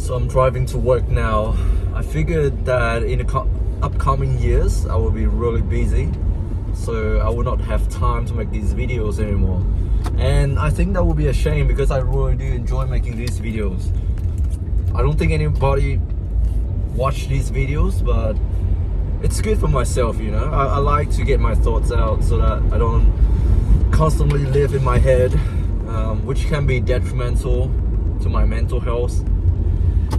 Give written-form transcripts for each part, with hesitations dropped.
So I'm driving to work now. I figured that in the upcoming years I will be really busy, so I will not have time to make these videos anymore. And I think that would be a shame because I really do enjoy making these videos. I don't think anybody watch these videos, but it's good for myself, you know. I like to get my thoughts out so that I don't constantly live in my head, which can be detrimental to my mental health,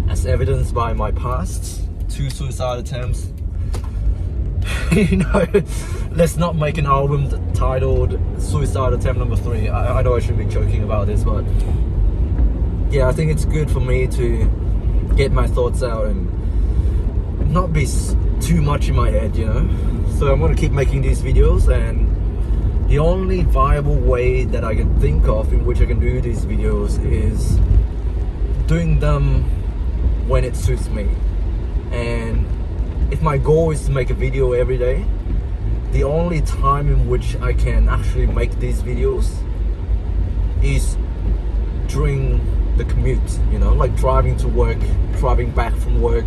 as evidenced by my past 2 suicide attempts. You know, let's not make an album titled Suicide Attempt Number 3. I know I shouldn't be joking about this, but yeah, I think it's good for me to get my thoughts out and not be too much in my head, you know. So I'm gonna keep making these videos, and the only viable way that I can think of in which I can do these videos is doing them when it suits me. And if my goal is to make a video every day, the only time in which I can actually make these videos is during the commute, you know, like driving to work, driving back from work,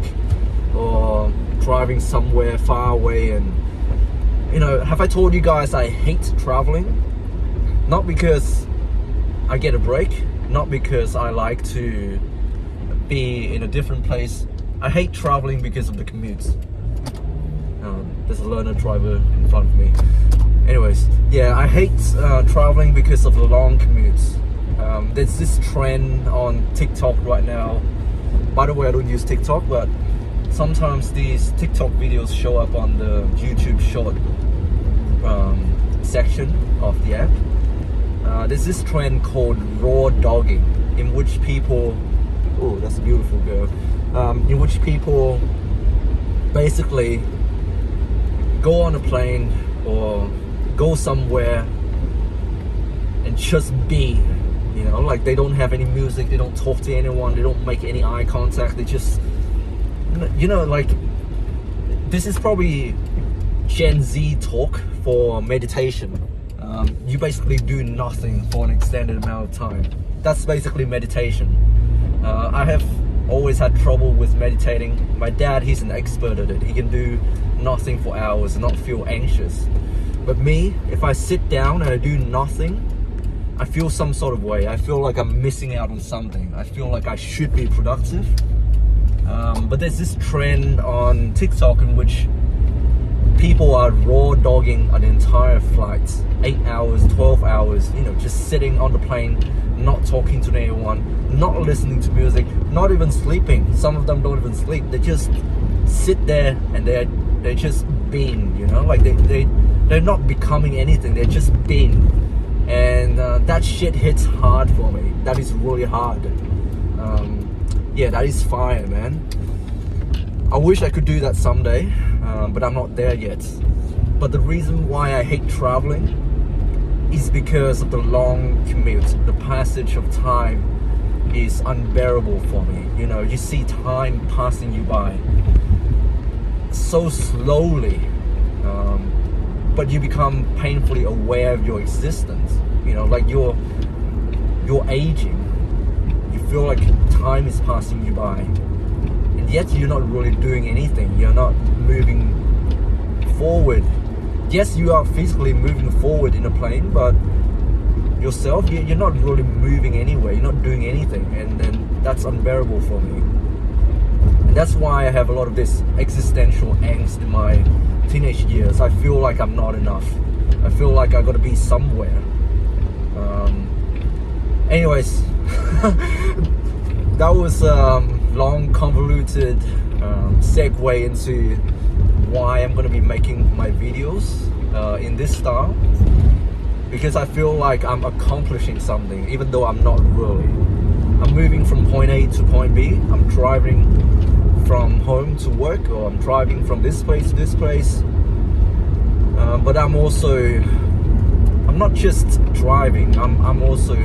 or driving somewhere far away. And you know, have I told you guys I hate traveling? Not because I get a break, not because I like to be in a different place. I hate traveling because of the commutes. There's a learner driver in front of me. Anyways, yeah, I hate traveling because of the long commutes. There's this trend on TikTok right now. By the way, I don't use TikTok, but sometimes these TikTok videos show up on the YouTube short section of the app. There's this trend called raw dogging, in which people, oh, that's a beautiful girl, in which people basically go on a plane or go somewhere and just be, you know, like they don't have any music, they don't talk to anyone, they don't make any eye contact, they just, you know, like, this is probably Gen Z talk for meditation. You basically do nothing for an extended amount of time. That's basically meditation. I have always had trouble with meditating. My dad, he's an expert at it. He can do nothing for hours and not feel anxious. But me, if I sit down and I do nothing, I feel some sort of way. I feel like I'm missing out on something. I feel like I should be productive. But there's this trend on TikTok in which people are raw dogging an entire flight, 8 hours, 12 hours, you know, just sitting on the plane, not talking to anyone, not listening to music, not even sleeping. Some of them don't even sleep. They just sit there and they're just being, you know, like they're not becoming anything, they're just being. And that shit hits hard for me. That is really hard. Yeah, that is fire, man. I wish I could do that someday, but I'm not there yet. But the reason why I hate traveling is because of the long commute. The passage of time is unbearable for me. You know, you see time passing you by so slowly, but you become painfully aware of your existence. You know, like you're aging. You feel like time is passing you by, and yet you're not really doing anything. You're not moving forward. Yes, you are physically moving forward in a plane, but yourself, you're not really moving anywhere. You're not doing anything, and that's unbearable for me. And that's why I have a lot of this existential angst in my teenage years. I feel like I'm not enough. I feel like I gotta be somewhere. Anyways, that was long, convoluted segue into why I'm gonna be making my videos in this style, because I feel like I'm accomplishing something, even though I'm not really. I'm moving from point A to point B. I'm driving from home to work, or I'm driving from this place to this place. But I'm not just driving, I'm also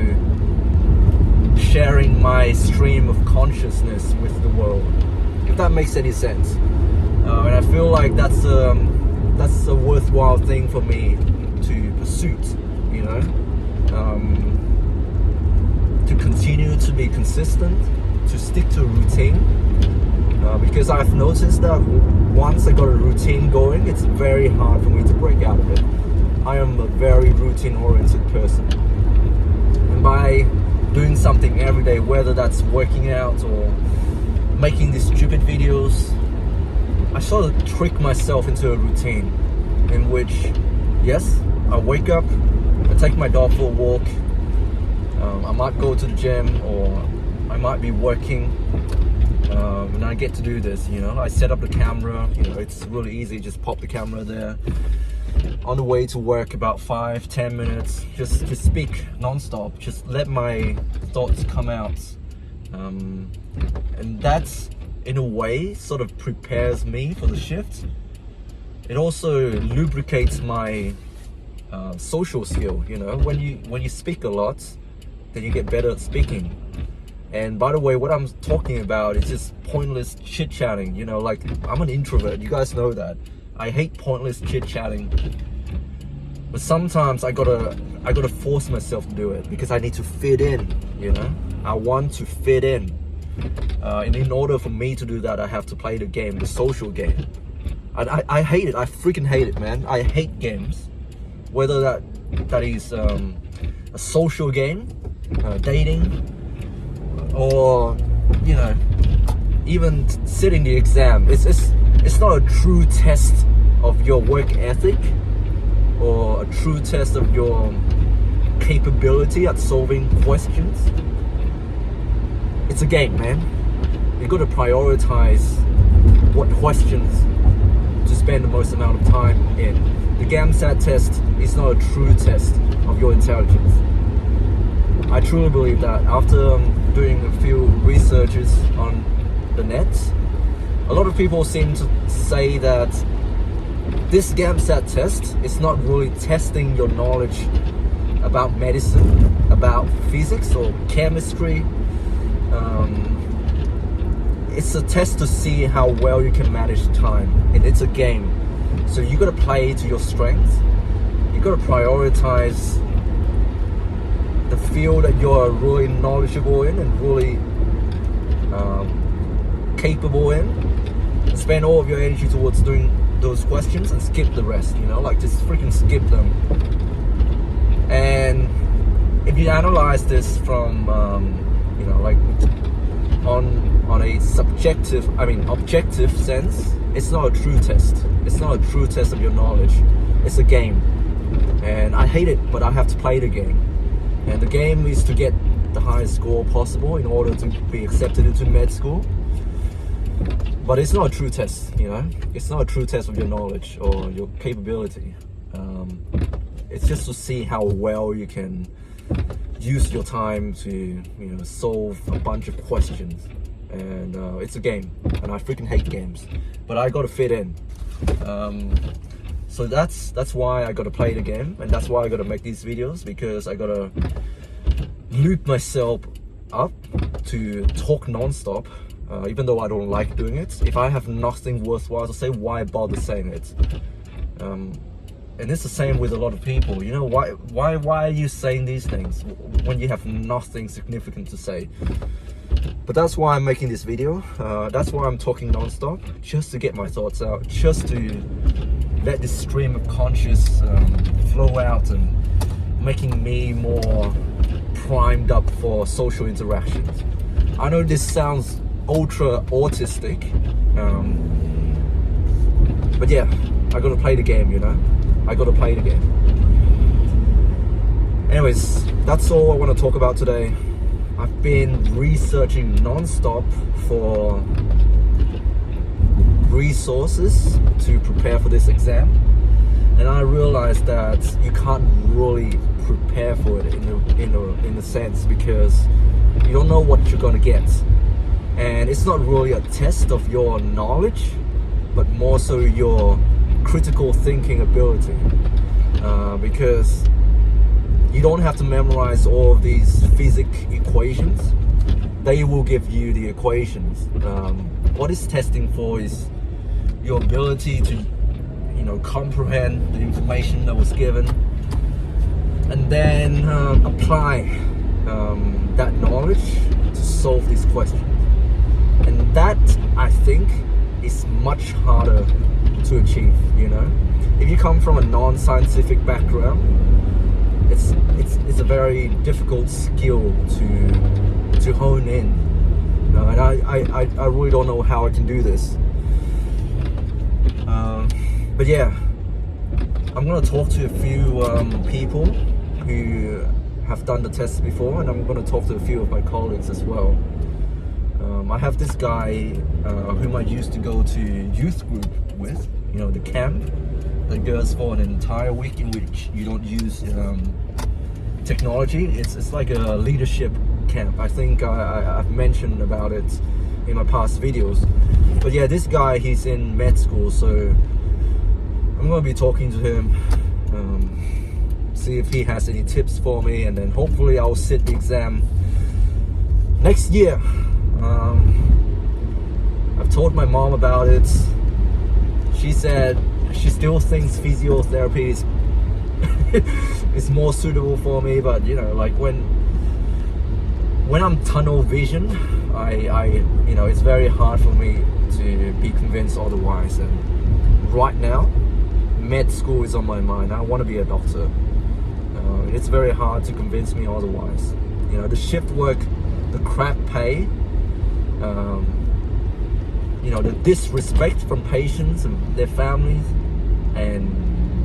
sharing my stream of consciousness with the world, if that makes any sense. And I feel like that's a worthwhile thing for me to pursue, you know. to continue to be consistent, to stick to a routine, because I've noticed that once I got a routine going, it's very hard for me to break out of it. I am a very routine-oriented person, and by doing something every day, whether that's working out or making these stupid videos, I sort of trick myself into a routine in which, yes, I wake up, I take my dog for a walk, I might go to the gym, or I might be working, and I get to do this, you know. I set up the camera, you know, it's really easy, just pop the camera there. On the way to work, about 5-10 minutes, just speak non-stop, just let my thoughts come out, and that's, in a way, sort of prepares me for the shift. It also lubricates my social skill, you know. When you speak a lot, then you get better at speaking. And by the way, what I'm talking about is just pointless chit-chatting, you know. Like, I'm an introvert, you guys know that. I hate pointless chit-chatting, but sometimes I gotta force myself to do it because I need to fit in, you know. I want to fit in, and in order for me to do that, I have to play the game, the social game. And I hate it. I freaking hate it, man. I hate games, whether that is a social game, dating, or, you know, even sitting the exam. It's not a true test of your work ethic or a true test of your capability at solving questions. It's a game, man. You got to prioritize what questions to spend the most amount of time in. The GAMSAT test is not a true test of your intelligence. I truly believe that. After doing a few researches on the net, a lot of people seem to say that this GAMSAT test is not really testing your knowledge about medicine, about physics or chemistry. It's a test to see how well you can manage time, and it's a game. So you gotta play to your strengths. You gotta prioritize the field that you're really knowledgeable in and really capable in. Spend all of your energy towards doing those questions and skip the rest, you know, like just freaking skip them. And if you analyze this from, you know, like on a objective sense, it's not a true test. It's not a true test of your knowledge. It's a game. And I hate it, but I have to play the game. And the game is to get the highest score possible in order to be accepted into med school. But it's not a true test, you know. It's not a true test of your knowledge or your capability. It's just to see how well you can use your time to, you know, solve a bunch of questions. And it's a game, and I freaking hate games, but I gotta fit in. So that's why I gotta play the game, and that's why I gotta make these videos, because I gotta loop myself up to talk non-stop, even though I don't like doing it. If I have nothing worthwhile to say, why bother saying it? And it's the same with a lot of people, you know. Why are you saying these things when you have nothing significant to say? But that's why I'm making this video. That's why I'm talking non-stop, just to get my thoughts out, just to let this stream of conscious flow out and making me more primed up for social interactions. I know this sounds ultra autistic, but yeah, I gotta play the game, you know. I gotta play the game. Anyways, that's all I want to talk about today. I've been researching non-stop for resources to prepare for this exam, and I realized that you can't really prepare for it in a sense, because you don't know what you're gonna get, and it's not really a test of your knowledge, but more so your critical thinking ability, because you don't have to memorize all of these physics equations. They will give you the equations. What it's testing for is your ability to, you know, comprehend the information that was given, and then apply that knowledge to solve these questions. And that, I think, is much harder to achieve, you know. If you come from a non-scientific background, it's a very difficult skill to hone in. And I really don't know how I can do this. But yeah, I'm gonna talk to a few people who have done the test before, and I'm gonna talk to a few of my colleagues as well. I have this guy whom I used to go to youth group with, you know, the camp that goes for an entire week in which you don't use technology. It's like a leadership camp. I think I've mentioned about it in my past videos. But yeah, this guy, he's in med school, so I'm going to be talking to him, see if he has any tips for me, and then hopefully I'll sit the exam next year. I've told my mom about it. She said she still thinks physiotherapy is more suitable for me, but you know, like when I'm tunnel vision, I you know, it's very hard for me to be convinced otherwise. And right now, med school is on my mind. I want to be a doctor. It's very hard to convince me otherwise. You know, the shift work, the crap pay, you know, the disrespect from patients and their families, and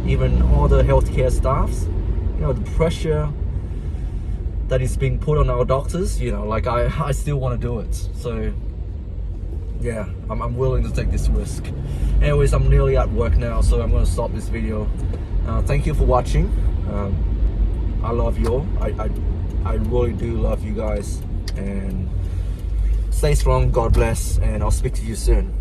even other healthcare staffs, you know, the pressure that is being put on our doctors, you know, like I still want to do it. So yeah, I'm willing to take this risk. Anyways, I'm nearly at work now, so I'm going to stop this video. Thank you for watching. I love you all. I really do love you guys, and stay strong, God bless, and I'll speak to you soon.